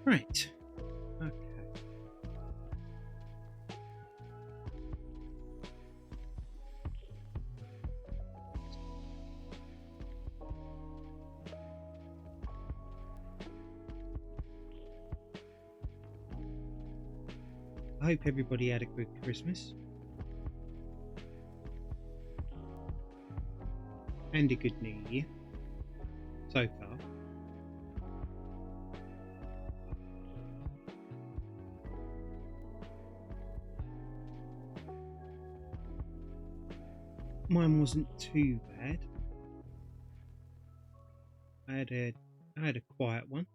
Right. Okay. I hope everybody had a good Christmas and a good New Year so far. Mine wasn't too bad. I had a quiet one,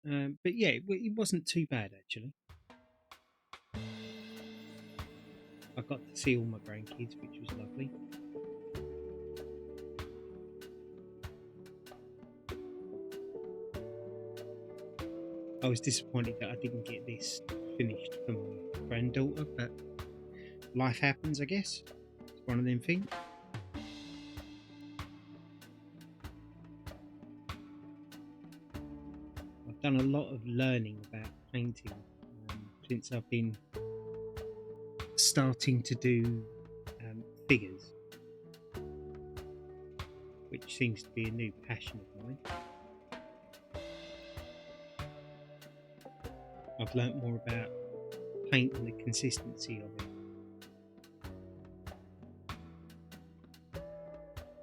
but yeah, it wasn't too bad actually. I got to see all my grandkids, which was lovely. I was disappointed that I didn't get this finished for my granddaughter, but life happens, I guess. It's one of them things. I've done a lot of learning about painting since I've been starting to do figures, which seems to be a new passion of mine. I've learnt more about paint and the consistency of it.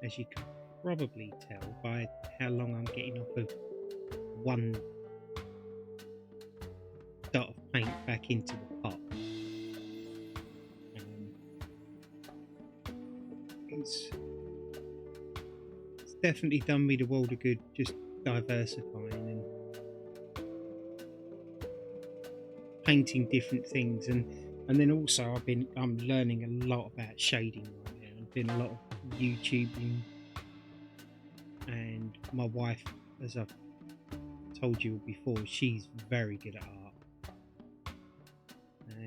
As you can probably tell by how long I'm getting off of one dot of paint back into the pot. It's definitely done me the world of good, just diversifying and painting different things, and then also I'm learning a lot about shading right now. I'm doing a lot of YouTubing, and my wife, as I've told you before, she's very good at art,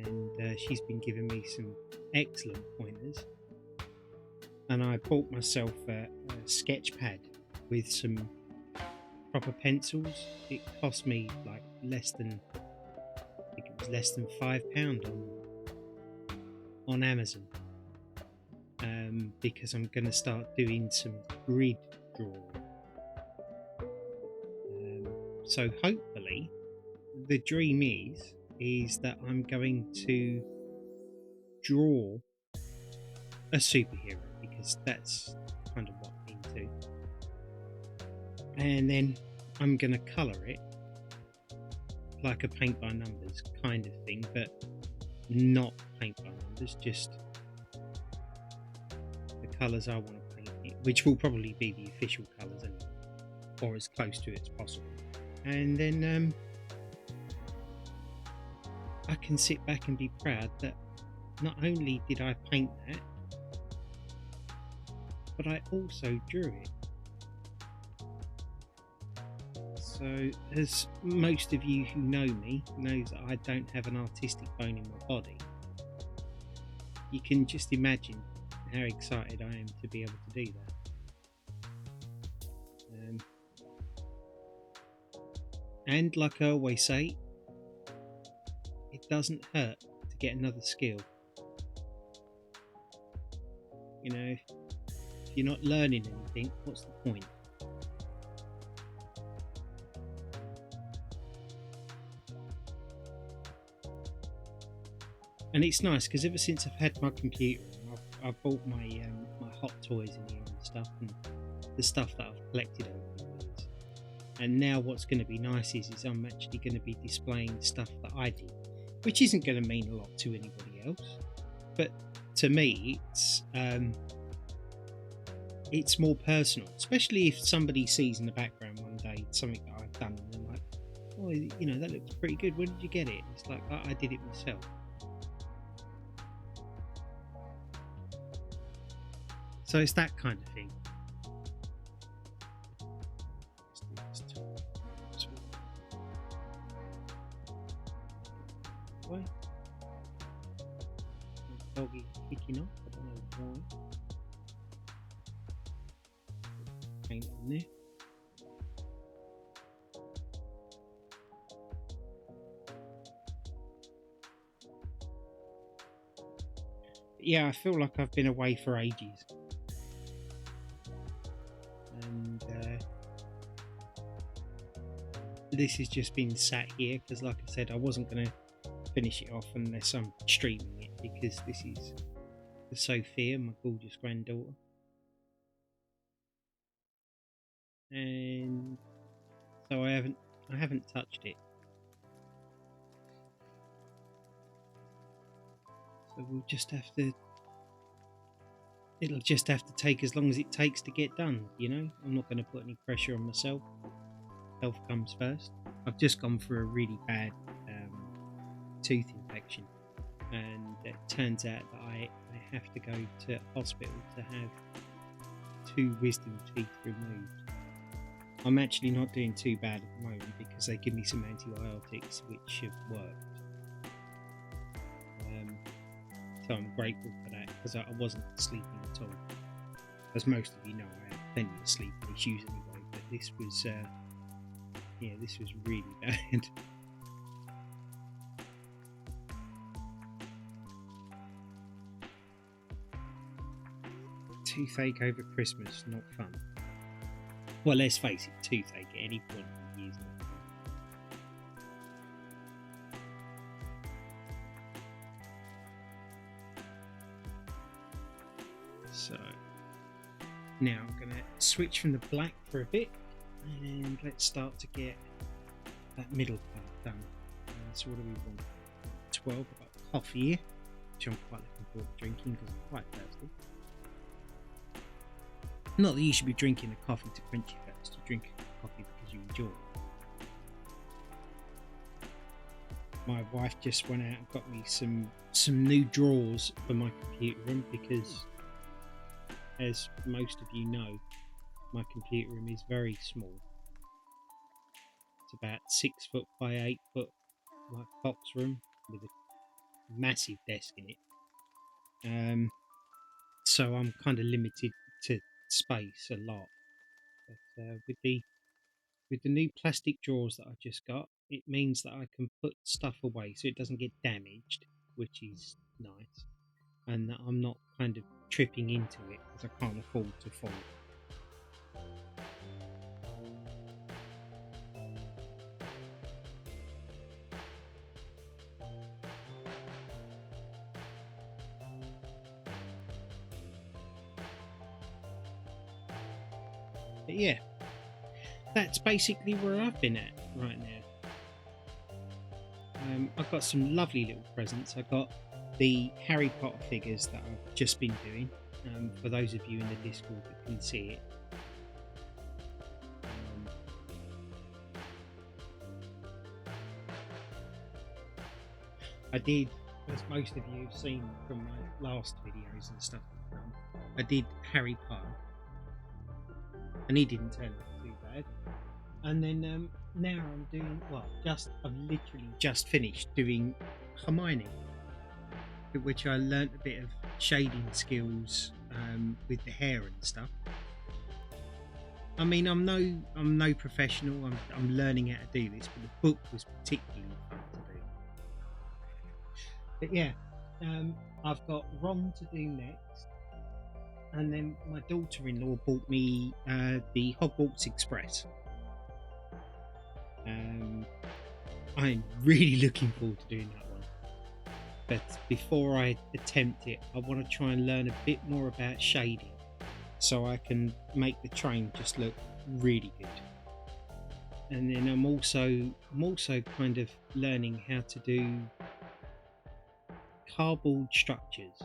and she's been giving me some excellent pointers. And I bought myself a sketch pad with some proper pencils. It cost me like less than £5 on Amazon, because I'm going to start doing some grid drawing. So hopefully, the dream is that I'm going to draw a superhero, because that's kind of what I'm into, and then I'm going to colour it like a paint by numbers kind of thing, but not paint by numbers, just the colours I want to paint it, which will probably be the official colours anyway, or as close to it as possible. And then I can sit back and be proud that not only did I paint that, but I also drew it. So, as most of you who know me knows that I don't have an artistic bone in my body, you can just imagine how excited I am to be able to do that. And like I always say, it doesn't hurt to get another skill. You know, if you're not learning anything, what's the point? And it's nice because ever since I've had my computer, I've bought my hot toys in here and stuff, and the stuff that I've collected over the years. And now what's going to be nice is I'm actually going to be displaying stuff that I did, which isn't going to mean a lot to anybody else, but to me it's more personal, especially if somebody sees in the background one day something that I've done and they're like, oh, you know, that looks pretty good, where did you get it? It's like, I did it myself. So it's that kind of thing. Why? My doggy kicking off, I don't know why. Paint on there. Yeah, I feel like I've been away for ages, and this has just been sat here because, like I said, I wasn't going to finish it off unless I'm streaming it, because this is for Sophia, my gorgeous granddaughter, and so I haven't touched it. So we'll just have to. It'll just have to take as long as it takes to get done. I'm not going to put any pressure on myself. Health comes first. I've just gone through a really bad tooth infection, and it turns out that I have to go to hospital to have 2 wisdom teeth removed. I'm actually not doing too bad at the moment because they give me some antibiotics which have worked. So I'm grateful for that, because I wasn't sleeping at all. As most of you know, I have plenty of sleeping issues anyway, but this was really bad. Toothache over Christmas, not fun. Well, let's face it, toothache at any point in the year is not fun. So now I'm going to switch from the black for a bit, and let's start to get that middle part done. So what do we want? 12. I've got coffee here, which I'm quite looking forward to drinking because I'm quite thirsty. Not that you should be drinking the coffee to quench your thirst. You drink coffee because you enjoy it. My wife just went out and got me some new drawers for my computer room, because, as most of you know, my computer room is very small. It's about 6 foot by 8 foot, like box room with a massive desk in it. So I'm kind of limited to space a lot. But with the new plastic drawers that I just got, it means that I can put stuff away so it doesn't get damaged, which is nice, and that I'm not kind of tripping into it because I can't afford to fall. But yeah, that's basically where I've been at right now. I've got some lovely little presents. I got the Harry Potter figures that I've just been doing. For those of you in the Discord that can see it. I did, as most of you have seen from my last videos and stuff I've done, I did Harry Potter, and he didn't turn out too bad. And then now I'm doing, I've literally just finished doing Hermione, which I learnt a bit of shading skills with the hair and stuff. I mean, I'm no professional. I'm learning how to do this, but the book was particularly fun to do. But yeah, I've got Ron to do next, and then my daughter-in-law bought me the Hogwarts Express. I'm really looking forward to doing that one. But before I attempt it, I want to try and learn a bit more about shading, so I can make the train just look really good. And then I'm also kind of learning how to do cardboard structures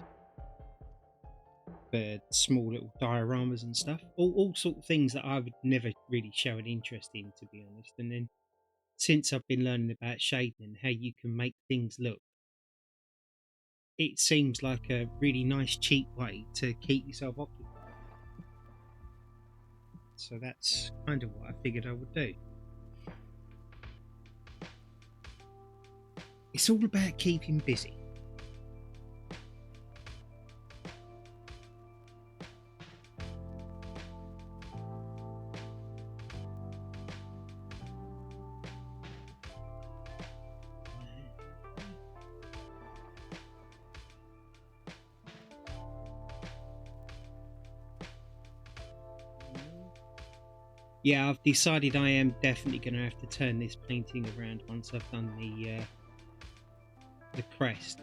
for small little dioramas and stuff. All sort of things that I would never really show an interest in, to be honest. And then since I've been learning about shading and how you can make things look, it seems like a really nice, cheap way to keep yourself occupied. So that's kind of what I figured I would do. It's all about keeping busy. Yeah, I've decided I am definitely going to have to turn this painting around once I've done the crest,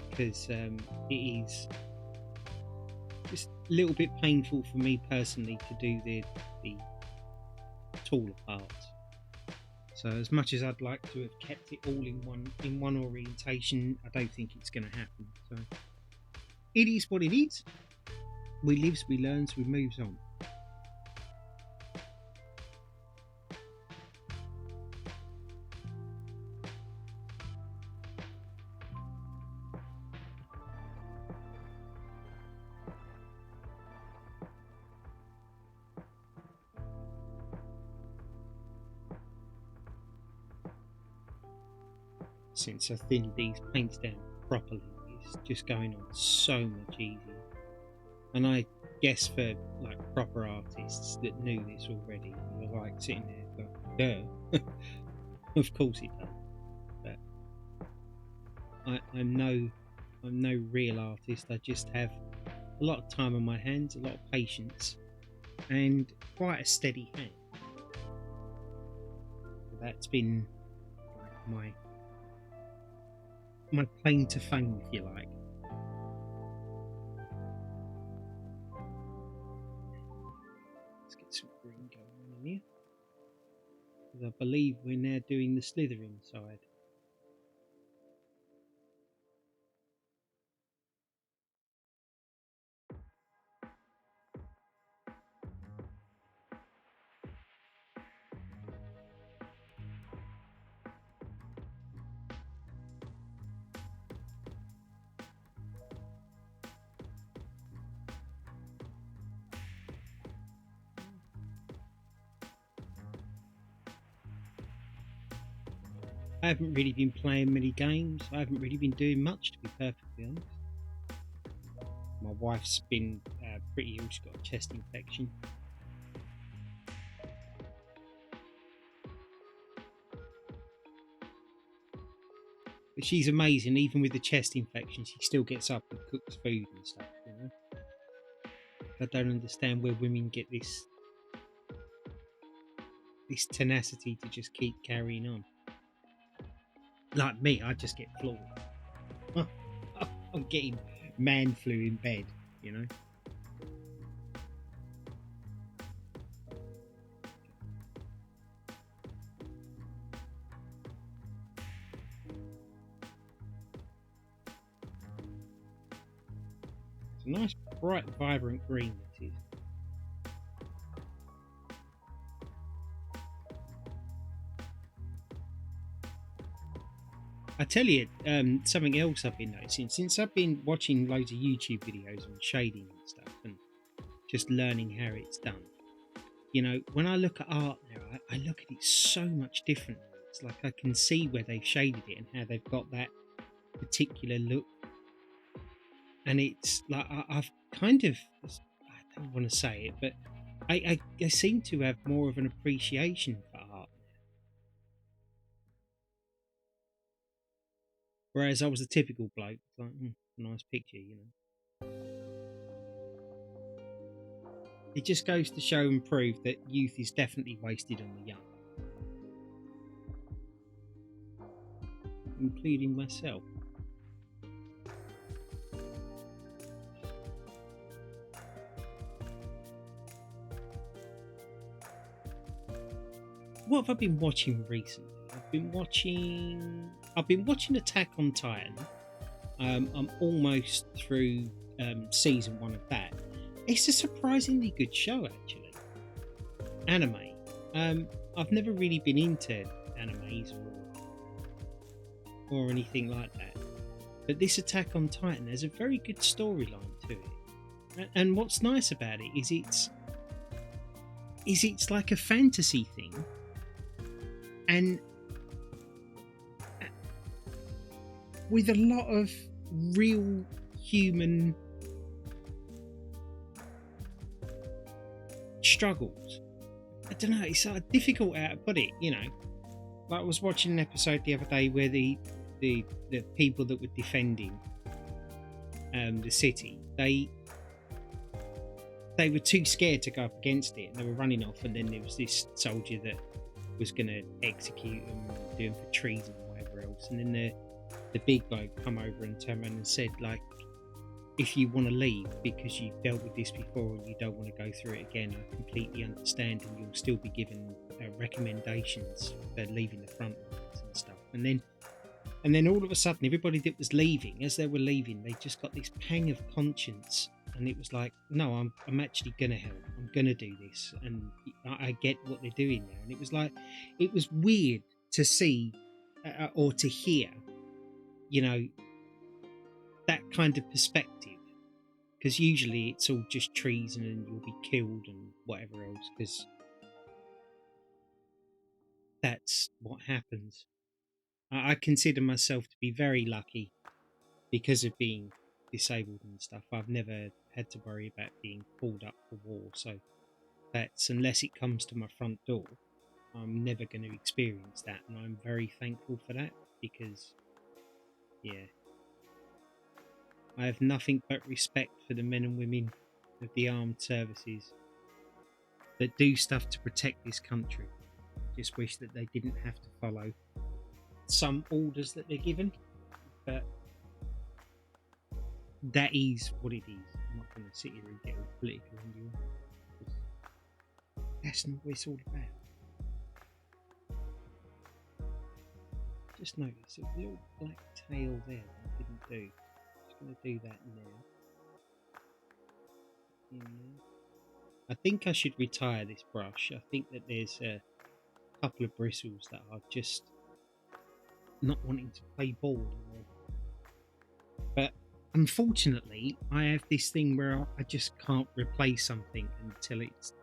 because it is just a little bit painful for me personally to do the taller parts. So as much as I'd like to have kept it all in one orientation, I don't think it's going to happen. So it is what it is. We lives, we learns, we moves on. Since I thinned these paints down properly, it's just going on so much easier. And I guess for like proper artists that knew this already, you're like sitting there going, duh. Of course it does. But I'm no real artist. I just have a lot of time on my hands, a lot of patience, and quite a steady hand. That's been my claim to fame, if you like. Let's get some green going on in here, because I believe we're now doing the Slytherin side. I haven't really been playing many games. I haven't really been doing much, to be perfectly honest. My wife's been pretty ill. She's got a chest infection. But she's amazing. Even with the chest infection, she still gets up and cooks food and stuff, you know. I don't understand where women get this tenacity to just keep carrying on. Like me, I just get floored. I'm getting man flu in bed, you know. It's a nice, bright, vibrant green, this is. I tell you, something else I've been noticing since I've been watching loads of YouTube videos on shading and stuff, and just learning how it's done. You know, when I look at art now, I look at it so much differently. It's like I can see where they've shaded it and how they've got that particular look. And it's like I've kind of, I don't want to say it, but I seem to have more of an appreciation for art. Whereas I was a typical bloke, like, nice picture, you know. It just goes to show and prove that youth is definitely wasted on the young, including myself. What have I been watching recently? I've been watching Attack on Titan. I'm almost through season 1 of that. It's a surprisingly good show, actually. Anime. I've never really been into animes or anything like that, but this Attack on Titan has a very good storyline to it. And what's nice about it is it's like a fantasy thing, and with a lot of real human struggles. I don't know, it's difficult how to put it, you know. Like I was watching an episode the other day where the people that were defending the city, they were too scared to go up against it, and they were running off. And then there was this soldier that was going to execute them, do them for treason or whatever else. And then the big guy come over and turned around and said, like, if you want to leave because you've dealt with this before and you don't want to go through it again, I completely understand, and you'll still be given recommendations for leaving the front lines and stuff. And then all of a sudden, everybody that was leaving, as they were leaving, they just got this pang of conscience, and it was like, no, I'm actually gonna help. I'm gonna do this, and I get what they're doing now. And it was like, it was weird to see or to hear, you know, that kind of perspective, because usually it's all just treason and you'll be killed and whatever else, because that's what happens. I consider myself to be very lucky because of being disabled and stuff. I've never had to worry about being called up for war, so that's, unless it comes to my front door, I'm never going to experience that, and I'm very thankful for that, because yeah, I have nothing but respect for the men and women of the armed services that do stuff to protect this country. Just wish that they didn't have to follow some orders that they're given, but that is what it is. I'm not going to sit here and get all political on you. That's not what it's all about. Just notice a little black tail there that I didn't do. Just going to do that now. I think I should retire this brush. I think that there's a couple of bristles that are just not wanting to play ball. But unfortunately, I have this thing where I just can't replace something until it's...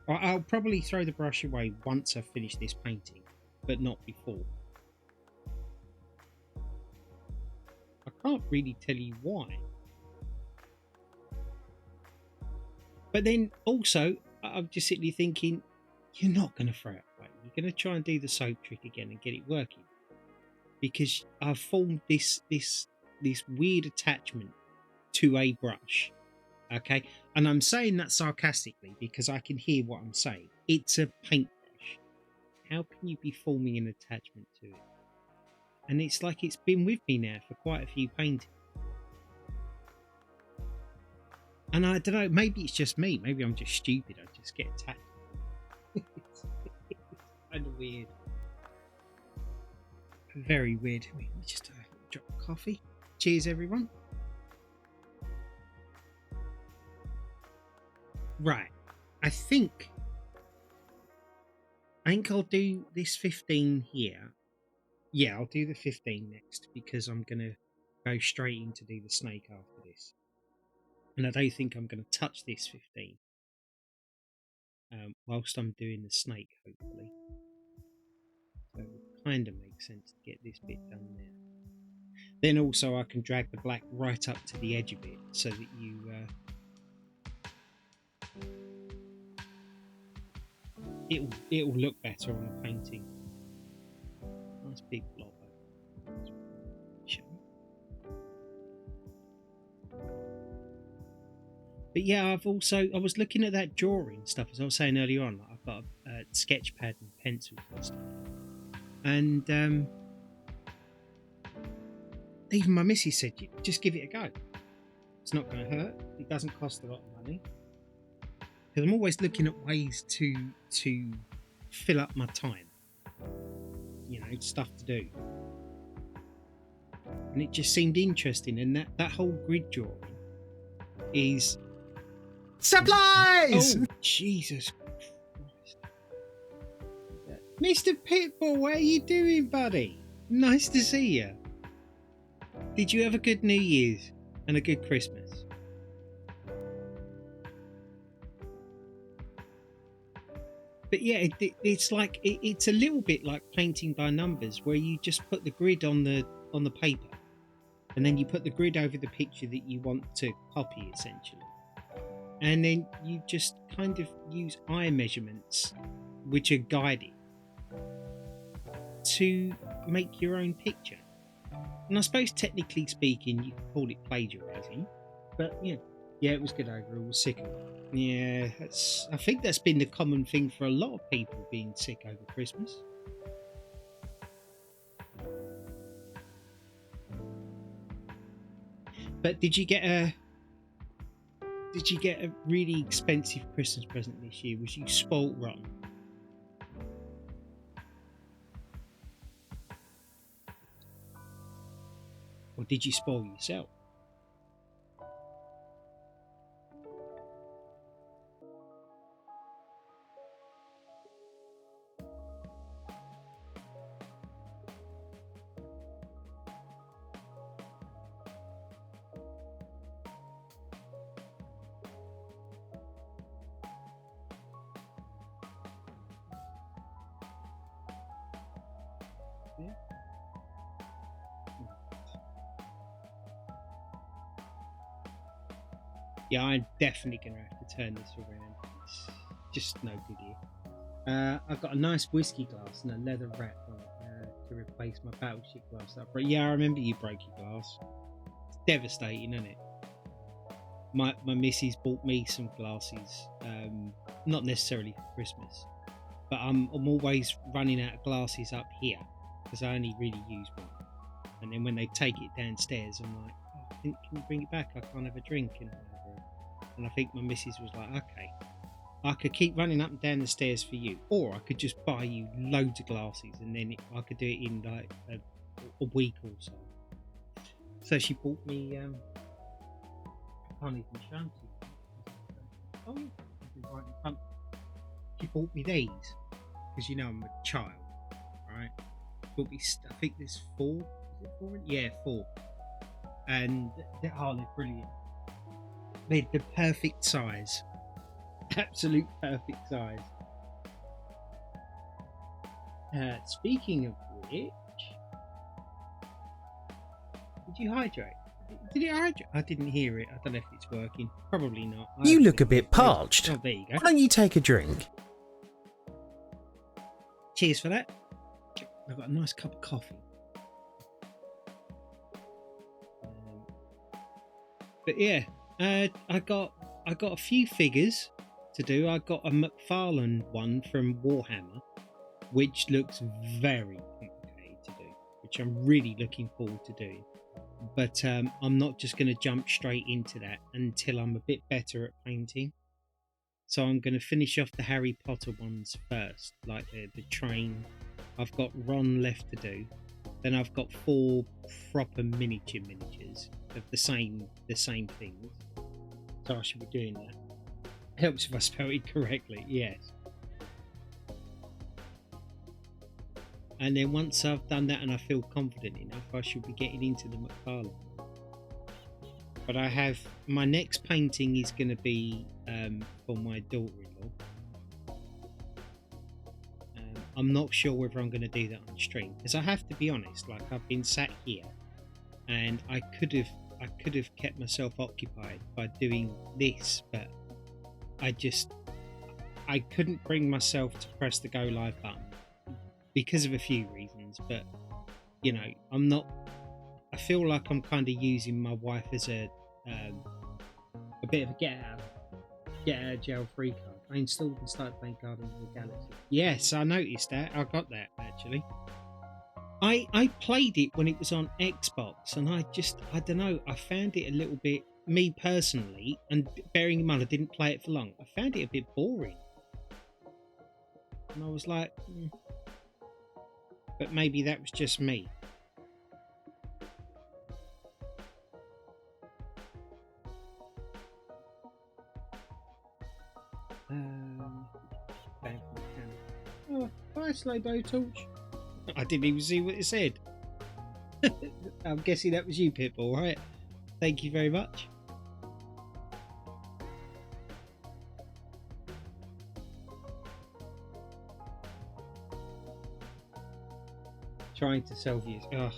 I'll probably throw the brush away once I've finished this painting, but not before. I can't really tell you why. But then also, I'm just sitting here thinking, you're not going to throw it away. You're going to try and do the soap trick again and get it working. Because I've formed this weird attachment to a brush. Okay? And I'm saying that sarcastically because I can hear what I'm saying. It's a paintbrush. How can you be forming an attachment to it? And it's like it's been with me now for quite a few paintings. And I don't know, maybe it's just me. Maybe I'm just stupid. I just get attached. It's kind of weird. Very weird. Let me just drop a coffee. Cheers, everyone. Right. I think I'll do this 15 here. Yeah, I'll do the 15 next because I'm going to go straight in to do the snake after this. And I don't think I'm going to touch this 15 whilst I'm doing the snake, hopefully. So it kind of makes sense to get this bit done there. Then also I can drag the black right up to the edge of it so that you... it'll look better on the painting. Nice big blob. But yeah, I was looking at that drawing stuff, as I was saying earlier on. Like I've got a sketch pad and pencils and stuff. And even my missus said, just give it a go. It's not going to hurt. It doesn't cost a lot of money. Because I'm always looking at ways to fill up my time. You know, stuff to do. And it just seemed interesting. And that whole grid drawing is... Supplies! Oh, Jesus Christ. Mr. Pitbull, how you doing, buddy? Nice to see you. Did you have a good New Year's and a good Christmas? But yeah, it's like it's a little bit like painting by numbers, where you just put the grid on the paper, and then you put the grid over the picture that you want to copy, essentially. And then you just kind of use eye measurements, which are guided, to make your own picture. And I suppose technically speaking, you could call it plagiarising, but yeah, Yeah, it was good overall. I was sick. Yeah, I think that's been the common thing for a lot of people being sick over Christmas. But did you get a really expensive Christmas present this year? Was you spoilt rotten? Or did you spoil yourself? Yeah. Yeah, I'm definitely going to have to turn this around. It's just no good here. I've got a nice whiskey glass and a leather wrap on it to replace my battleship glass. Yeah, I remember you broke your glass. It's devastating, isn't it? My missus bought me some glasses, not necessarily for Christmas, but I'm always running out of glasses up here because I only really use one. And then when they take it downstairs, I'm like, oh, can you bring it back? I can't have a drink and whatever. And I think my missus was like, okay, I could keep running up and down the stairs for you, or I could just buy you loads of glasses and then I could do it in like a week or so. So she bought me, I can't even show them to you. Oh, yeah, right in front. She bought me these because you know I'm a child, right? Bought me, I think there's 4. Is it 4? Yeah, 4. And they're brilliant. They're the perfect size. Absolute perfect size. Speaking of which, did you hydrate? Did it hydrate? I didn't hear it. I don't know if it's working. Probably not. You look a bit parched. Oh, there you go. Why don't you take a drink? Cheers for that. I've got a nice cup of coffee. But yeah, I got a few figures to do. I got a McFarlane one from Warhammer, which looks very complicated to do, which I'm really looking forward to doing. But I'm not just going to jump straight into that until I'm a bit better at painting. So I'm going to finish off the Harry Potter ones first, like the train. I've got Ron left to do. Then I've got 4 proper miniatures of the same things. So I should be doing that. Helps if I spell it correctly, yes. And then once I've done that and I feel confident enough, I should be getting into the McFarlane. But I have my next painting is going to be for my daughter-in-law. I'm not sure whether I'm going to do that on stream because I have to be honest. Like I've been sat here, and I could have kept myself occupied by doing this, but I couldn't bring myself to press the go live button because of a few reasons. But you know, I feel like I'm kind of using my wife as a bit of a get out of jail free card. I installed and started playing Guardians of the Galaxy. Yes, I noticed that. I got that actually. I played it when it was on Xbox, and I don't know. I found it a little bit, me personally, and bearing in mind I didn't play it for long, I found it a bit boring. And I was like, but maybe that was just me. Oh, bye, Slowbo Torch. I didn't even see what it said. I'm guessing that was you, Pitbull, right? Thank you very much. Trying to sell views. Oh.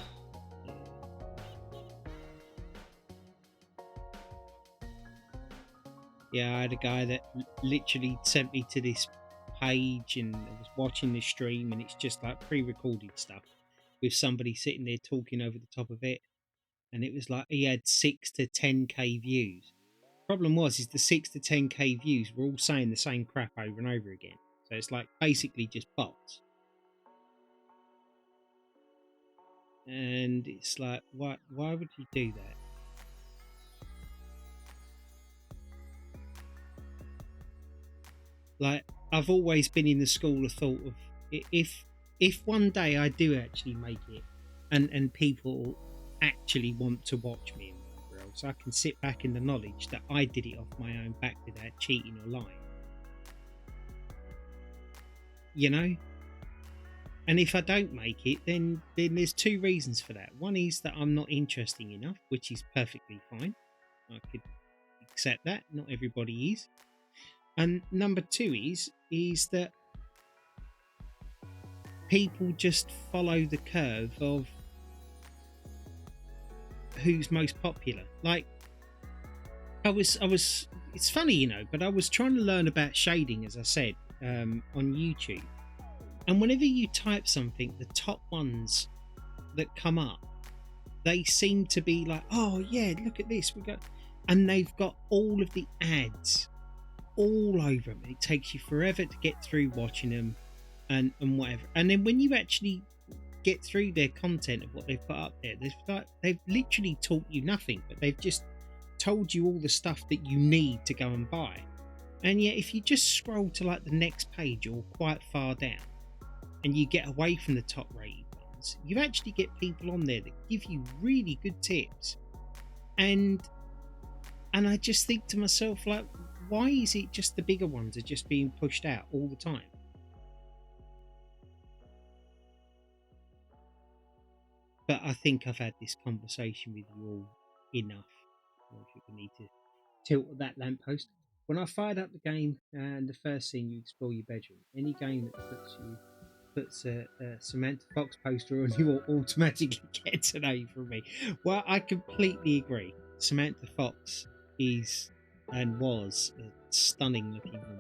Yeah, I had a guy that literally sent me to this page, and I was watching the stream, and it's just like pre-recorded stuff with somebody sitting there talking over the top of it, and it was like he had 6 to 10k views. problem is the 6 to 10k views were all saying the same crap over and over again. So it's like basically just bots. And it's like, why would you do that? Like, I've always been in the school of thought of, if one day I do actually make it, and people actually want to watch me and whatever else, I can sit back in the knowledge that I did it off my own back without cheating or lying. You know? And if I don't make it, then there's two reasons for that. One is that I'm not interesting enough, which is perfectly fine. I could accept that. Not everybody is. And number two is that people just follow the curve of who's most popular. Like, I was it's funny, you know, but I was trying to learn about shading, as I said, on YouTube. And whenever you type something, the top ones that come up, they seem to be like, oh yeah, look at this, and they've got all of the ads all over them. It takes you forever to get through watching them and whatever. And then when you actually get through their content of what they've put up there, they've literally taught you nothing, but they've just told you all the stuff that you need to go and buy. And yet if you just scroll to like the next page or quite far down, and you get away from the top rated ones, you actually get people on there that give you really good tips. And I just think to myself, like, why is it just the bigger ones are just being pushed out all the time? But I think I've had this conversation with you all enough. I don't think we need to tilt that lamppost. When I fired up the game, and the first thing you explore your bedroom, any game that puts a Samantha Fox poster on, you will automatically get an A from me. Well, I completely agree. Samantha Fox is and was a stunning looking woman.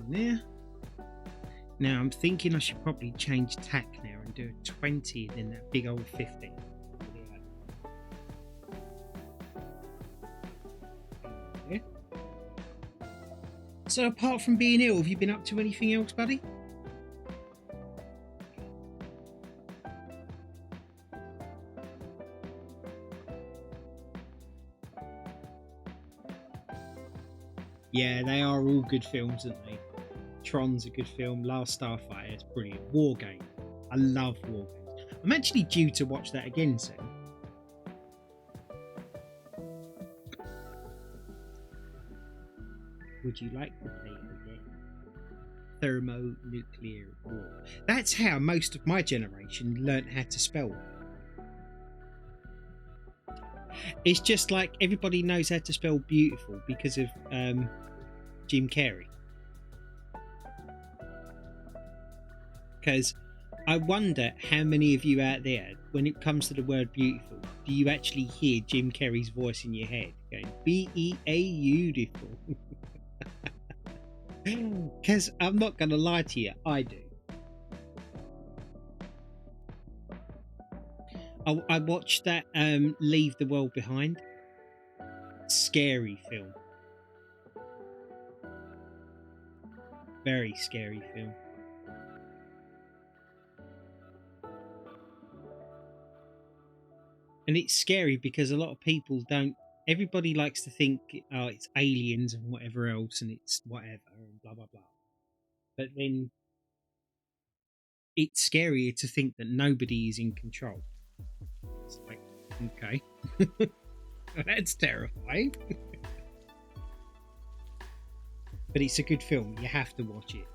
There. Now I'm thinking I should probably change tack now and do a 20 and then that big old 50. Yeah. So apart from being ill, have you been up to anything else, buddy? Yeah, they are all good films, aren't they? Tron's a good film. Last Starfighter is brilliant. War Game. I love War Games. I'm actually due to watch that again soon. Would you like to play again? Thermonuclear war. That's how most of my generation learnt how to spell. It's just like everybody knows how to spell beautiful because of Jim Carrey. Because I wonder how many of you out there, when it comes to the word beautiful, do you actually hear Jim Carrey's voice in your head going beautiful? Because I'm not going to lie to you, I do. I watched that Leave the World Behind. Scary film. Very scary film. And it's scary because a lot of people don't. Everybody likes to think, oh, it's aliens and whatever else, and it's whatever, and blah, blah, blah. But then it's scarier to think that nobody is in control. It's like, okay. That's terrifying. But it's a good film. You have to watch it.